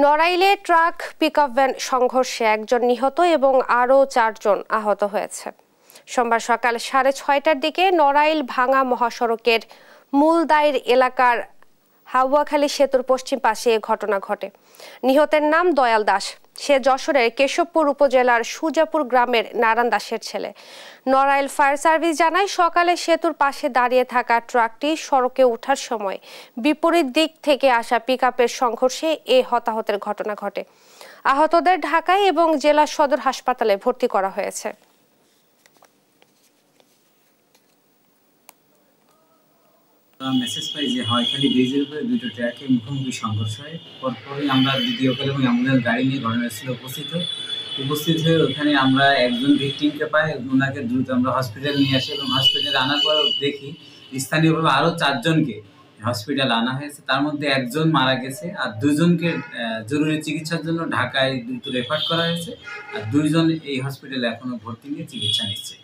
নড়াইলে truck pickup van সংঘর্ষে একজন নিহত এবং আরও 4 জন আহত হয়েছে। সোমবার সকাল 6:30টার দিকে নড়াইল ভাঙা মহাসড়কের মূলদাইর এলাকার হাওয়াখালী সেতুর পশ্চিম পাশে এ ঘটনা ঘটে। নিহতের নাম দয়াল দাস। সে যশোরের কেশবপুর উপজেলার সুজাপুর গ্রামের নারায়ণ দাসের ছেলে। নড়াইল ফায়ার সার্ভিস জানায়, সকালে সেতুর পাশে দাঁড়িয়ে থাকা ট্রাকটি সড়কে ওঠার সময় বিপরীত দিক থেকে আসা পিকআপের সংঘর্ষে এ হতাহতের ঘটনা ঘটে। আহতদের ঢাকায় এবং জেলা সদর হাসপাতালে ভর্তি করা হয়েছে। মেসেজ পাই যে হাওয়াখালী ব্রিজের উপরে দুটো ট্রাকের মুখোমুখি সংঘর্ষ হয়। পরপরই আমরা দ্বিতীয় কালে এবং অ্যাম্বুলেন্স গাড়ি নিয়ে ঘটনাস্থলে উপস্থিত হয়ে ওখানে আমরা একজন ভিকটিমকে পাই। ওনাকে দ্রুত আমরা হসপিটাল নিয়ে আসি এবং হসপিটালে আনার পর দেখি স্থানীয়ভাবে আরও 4 জনকে হসপিটালে আনা হয়েছে। তার মধ্যে একজন মারা গেছে আর 2 জনকে জরুরি চিকিৎসার জন্য ঢাকায় দ্রুত রেফার করা হয়েছে আর 2 জন এই হসপিটালে এখনো ভর্তি নিয়ে চিকিৎসা নিচ্ছে।